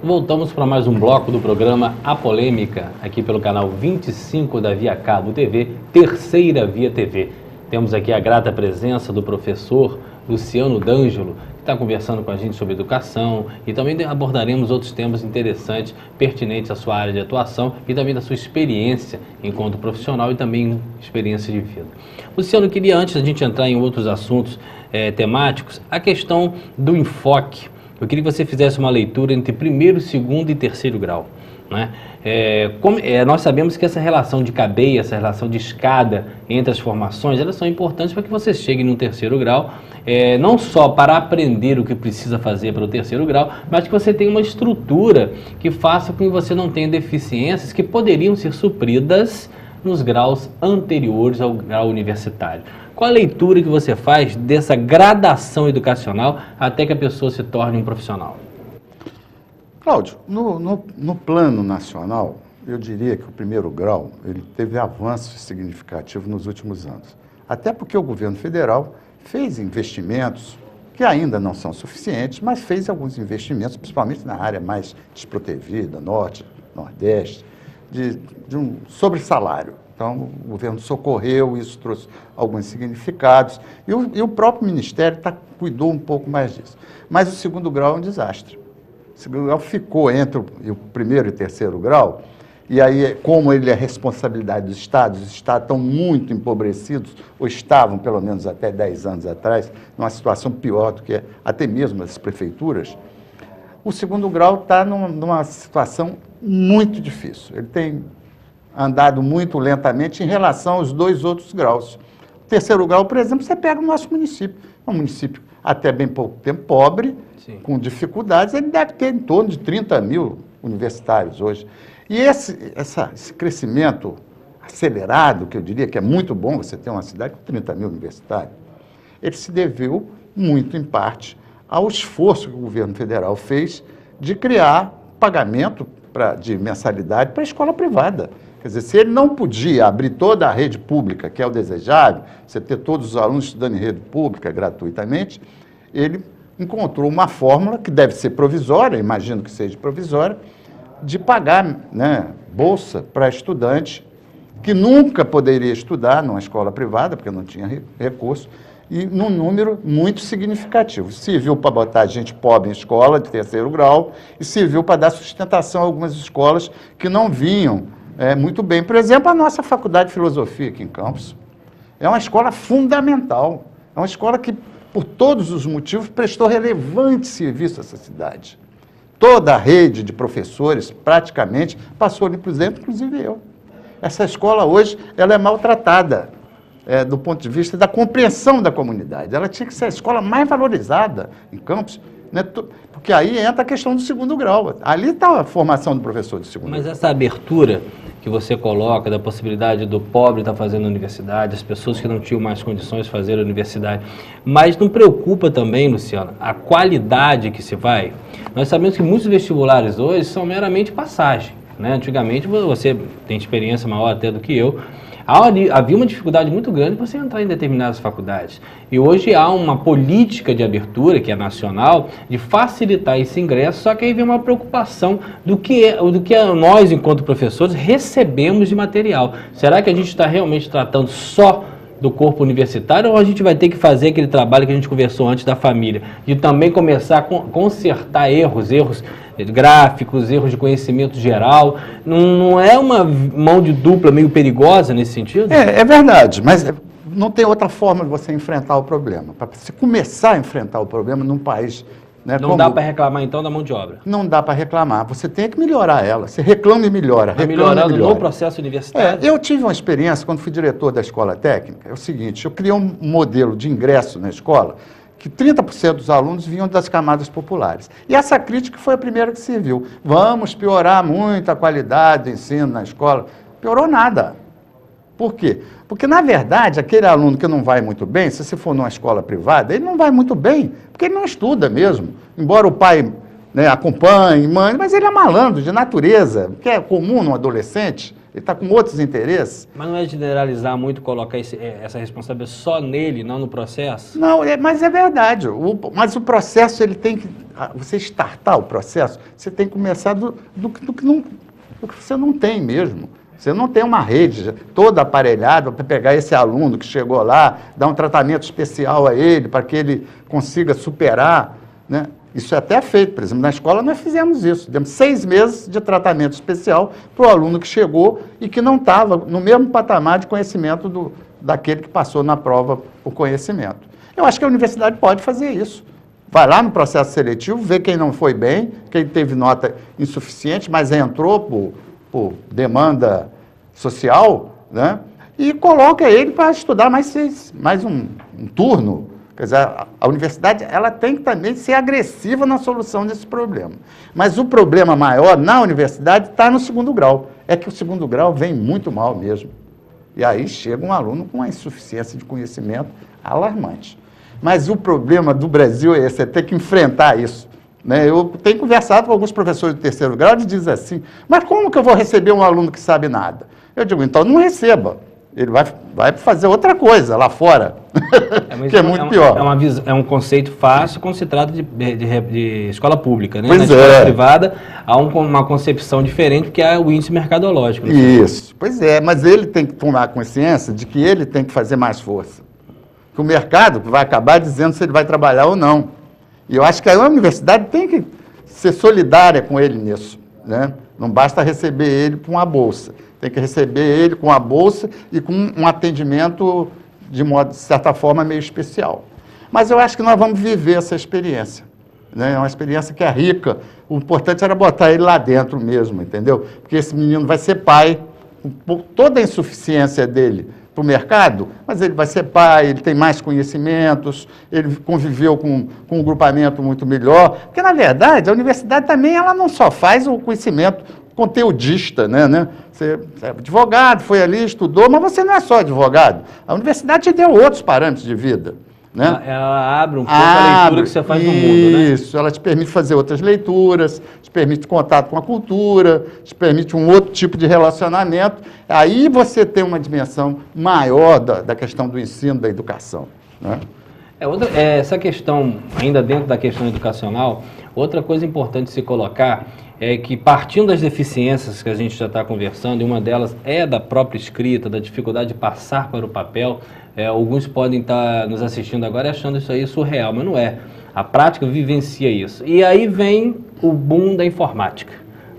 Voltamos para mais um bloco do programa A Polêmica, aqui pelo canal 25 da Via Cabo TV, Terceira Via TV. Temos aqui a grata presença do professor Luciano D'Angelo, que está conversando com a gente sobre educação, e também abordaremos outros temas interessantes, pertinentes à sua área de atuação e também da sua experiência enquanto profissional e também experiência de vida. Luciano, eu queria, antes da gente entrar em outros assuntos temáticos, a questão do enfoque. Eu queria que você fizesse uma leitura entre primeiro, segundo e terceiro grau, né? Nós sabemos que essa relação de cadeia, essa relação de escada entre as formações, elas são importantes para que você chegue no terceiro grau, não só para aprender o que precisa fazer para o terceiro grau, mas que você tenha uma estrutura que faça com que você não tenha deficiências que poderiam ser supridas nos graus anteriores ao grau universitário. Qual a leitura que você faz dessa gradação educacional até que a pessoa se torne um profissional? Cláudio, no plano nacional, eu diria que o primeiro grau ele teve avanço significativo nos últimos anos. Até porque o governo federal fez investimentos que ainda não são suficientes, mas fez alguns investimentos, principalmente na área mais desprotegida, norte, nordeste, de um sobressalário. Então, o governo socorreu, isso trouxe alguns significados, e o próprio Ministério cuidou um pouco mais disso. Mas o segundo grau é um desastre. O segundo grau ficou entre o primeiro e o terceiro grau, e aí, como ele é responsabilidade dos estados, os estados estão muito empobrecidos, ou estavam, pelo menos até 10 anos atrás, numa situação pior do que até mesmo as prefeituras. O segundo grau está numa situação muito difícil. Ele tem andado muito lentamente em relação aos dois outros graus. O terceiro grau, por exemplo, você pega o nosso município. É um município até bem pouco tempo pobre, sim, com dificuldades, ele deve ter em torno de 30 mil universitários hoje. E esse crescimento acelerado, que eu diria que é muito bom você ter uma cidade com 30 mil universitários, ele se deveu muito, em parte, ao esforço que o governo federal fez de criar pagamento de mensalidade para a escola privada. Quer dizer, se ele não podia abrir toda a rede pública, que é o desejável, você ter todos os alunos estudando em rede pública gratuitamente, ele encontrou uma fórmula, que deve ser provisória, imagino que seja provisória, de pagar, né, bolsa para estudante que nunca poderia estudar numa escola privada, porque não tinha recurso, e num número muito significativo. Serviu para botar gente pobre em escola de terceiro grau e serviu para dar sustentação a algumas escolas que não vinham muito bem. Por exemplo, a nossa Faculdade de Filosofia aqui em Campos é uma escola fundamental, é uma escola que, por todos os motivos, prestou relevante serviço a essa cidade. Toda a rede de professores, praticamente, passou ali por dentro, inclusive eu. Essa escola hoje ela é maltratada do ponto de vista da compreensão da comunidade. Ela tinha que ser a escola mais valorizada em Campos, né? Porque aí entra a questão do segundo grau. Ali está a formação do professor do segundo grau. Mas essa abertura que você coloca da possibilidade do pobre estar fazendo a universidade, as pessoas que não tinham mais condições de fazer a universidade, mas não preocupa também, Luciano, a qualidade que se vai? Nós sabemos que muitos vestibulares hoje são meramente passagem, né? Antigamente, você tem experiência maior até do que eu, havia uma dificuldade muito grande para você entrar em determinadas faculdades. E hoje há uma política de abertura, que é nacional, de facilitar esse ingresso, só que aí vem uma preocupação do que nós, enquanto professores, recebemos de material. Será que a gente está realmente tratando só do corpo universitário, ou a gente vai ter que fazer aquele trabalho que a gente conversou antes da família, de também começar a consertar erros gráficos, erros de conhecimento geral? Não é uma mão de dupla meio perigosa nesse sentido? É verdade, mas não tem outra forma de você enfrentar o problema. Para você começar a enfrentar o problema num país... Né, não dá para reclamar, então, da mão de obra? Não dá para reclamar, você tem que melhorar ela. Você reclama e melhora. Melhorando no processo universitário? Eu tive uma experiência, quando fui diretor da escola técnica, é o seguinte, eu criei um modelo de ingresso na escola que 30% dos alunos vinham das camadas populares. E essa crítica foi a primeira que serviu. Vamos piorar muito a qualidade do ensino na escola. Piorou nada. Por quê? Porque, na verdade, aquele aluno que não vai muito bem, se você for numa escola privada, ele não vai muito bem, porque ele não estuda mesmo. Embora o pai né, acompanhe, mande, mas ele é malandro de natureza, que é comum num adolescente, ele está com outros interesses. Mas não é generalizar muito, colocar essa responsabilidade só nele, não no processo? Não, mas é verdade. Mas o processo, ele tem que... Você startar o processo, você tem que começar do que você não tem mesmo. Você não tem uma rede toda aparelhada para pegar esse aluno que chegou lá, dar um tratamento especial a ele, para que ele consiga superar, né? Isso é até feito, por exemplo, na escola nós fizemos isso, demos 6 meses de tratamento especial para o aluno que chegou e que não estava no mesmo patamar de conhecimento daquele que passou na prova por conhecimento. Eu acho que a universidade pode fazer isso. Vai lá no processo seletivo, vê quem não foi bem, quem teve nota insuficiente, mas entrou por demanda social, né? E coloca ele para estudar mais um turno. Quer dizer, a universidade ela tem que também ser agressiva na solução desse problema. Mas o problema maior na universidade está no segundo grau. É que o segundo grau vem muito mal mesmo. E aí chega um aluno com uma insuficiência de conhecimento alarmante. Mas o problema do Brasil é esse, é ter que enfrentar isso, né? Eu tenho conversado com alguns professores do terceiro grau e dizem assim, mas como que eu vou receber um aluno que sabe nada? Eu digo, então não receba. Ele vai fazer outra coisa lá fora, que é muito pior. É um conceito fácil quando se trata de escola pública, né? Pois Na escola privada há uma concepção diferente, que é o índice mercadológico. Isso, pois é, mas ele tem que tomar consciência de que ele tem que fazer mais força. Que o mercado vai acabar dizendo se ele vai trabalhar ou não. E eu acho que a universidade tem que ser solidária com ele nisso, né? Não basta receber ele com uma bolsa. Tem que receber ele com a bolsa e com um atendimento, de certa forma, meio especial. Mas eu acho que nós vamos viver essa experiência, né? É uma experiência que é rica. O importante era botar ele lá dentro mesmo, entendeu? Porque esse menino vai ser pai, com toda a insuficiência dele para o mercado, mas ele vai ser pai, ele tem mais conhecimentos, ele conviveu com um grupamento muito melhor. Porque, na verdade, a universidade também ela não só faz o conhecimento conteudista, né? Você é advogado, foi ali, estudou, mas você não é só advogado. A universidade te deu outros parâmetros de vida, né? Ela abre um pouco a leitura que você faz no mundo, né? Isso, ela te permite fazer outras leituras, te permite contato com a cultura, te permite um outro tipo de relacionamento. Aí você tem uma dimensão maior da questão do ensino, da educação, né? Essa questão, ainda dentro da questão educacional, outra coisa importante se colocar é que, partindo das deficiências que a gente já está conversando, e uma delas é da própria escrita, da dificuldade de passar para o papel, alguns podem estar nos assistindo agora achando isso aí surreal, mas não é. A prática vivencia isso. E aí vem o boom da informática,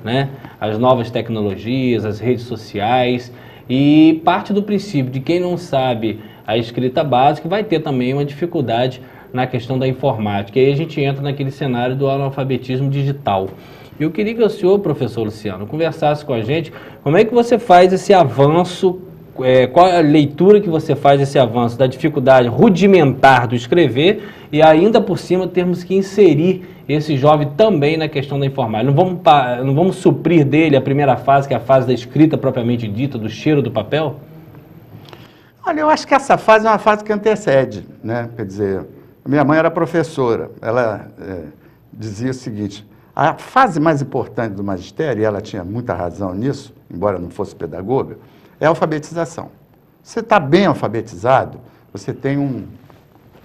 né? As novas tecnologias, as redes sociais, e parte do princípio de quem não sabe a escrita básica vai ter também uma dificuldade na questão da informática. E aí a gente entra naquele cenário do analfabetismo digital. Eu queria que o senhor, professor Luciano, conversasse com a gente como é que você faz esse avanço, qual a leitura que você faz desse avanço da dificuldade rudimentar do escrever e ainda por cima termos que inserir esse jovem também na questão da informática. Não vamos suprir dele a primeira fase, que é a fase da escrita propriamente dita, do cheiro do papel? Olha, eu acho que essa fase é uma fase que antecede, né? Quer dizer, minha mãe era professora, ela dizia o seguinte: a fase mais importante do magistério, e ela tinha muita razão nisso, embora não fosse pedagoga, é a alfabetização. Você está bem alfabetizado, você tem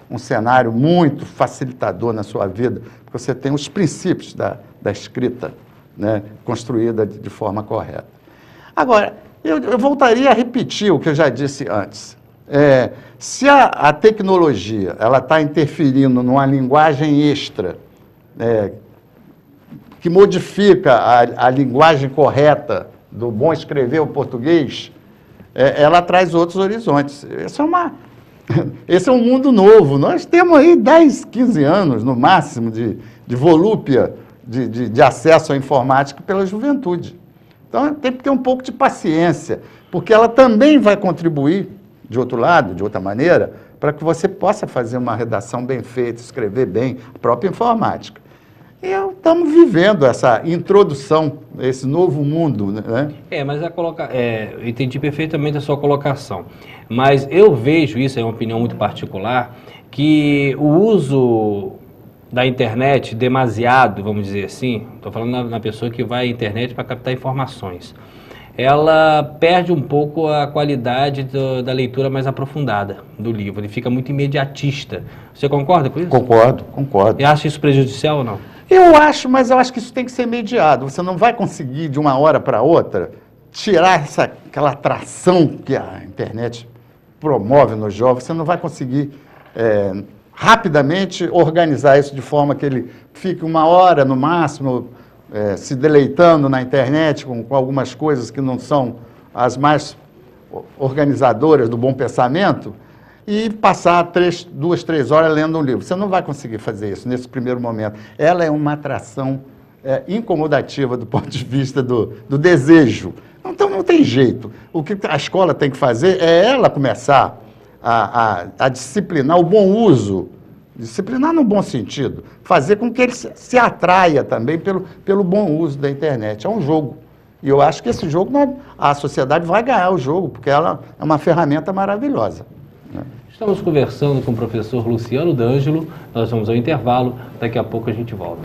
um cenário muito facilitador na sua vida, porque você tem os princípios da escrita, né, construída de forma correta. Agora, eu voltaria a repetir o que eu já disse antes. Se a tecnologia ela está interferindo numa linguagem extra, que modifica a linguagem correta do bom escrever o português, ela traz outros horizontes. Esse é um mundo novo. Nós temos aí 10, 15 anos, no máximo, de volúpia de acesso à informática pela juventude. Então, tem que ter um pouco de paciência, porque ela também vai contribuir, de outro lado, de outra maneira, para que você possa fazer uma redação bem feita, escrever bem a própria informática. E estamos vivendo essa introdução a esse novo mundo, né? Mas eu entendi perfeitamente a sua colocação. Mas eu vejo, isso é uma opinião muito particular, que o uso da internet demasiado, vamos dizer assim, estou falando na pessoa que vai à internet para captar informações, ela perde um pouco a qualidade da leitura mais aprofundada do livro, ele fica muito imediatista. Você concorda com isso? Concordo. E acha isso prejudicial ou não? Eu acho, mas eu acho que isso tem que ser mediado. Você não vai conseguir, de uma hora para outra, tirar aquela atração que a internet promove nos jovens. Você não vai conseguir rapidamente organizar isso de forma que ele fique uma hora, no máximo, se deleitando na internet com algumas coisas que não são as mais organizadoras do bom pensamento, e passar 2, 3 horas lendo um livro. Você não vai conseguir fazer isso nesse primeiro momento. Ela é uma atração incomodativa do ponto de vista do desejo. Então não tem jeito. O que a escola tem que fazer é ela começar a disciplinar o bom uso, disciplinar no bom sentido, fazer com que ele se atraia também pelo bom uso da internet. É um jogo. E eu acho que esse jogo, a sociedade vai ganhar o jogo, porque ela é uma ferramenta maravilhosa. Estamos conversando com o professor Luciano D'Angelo, nós vamos ao intervalo, daqui a pouco a gente volta.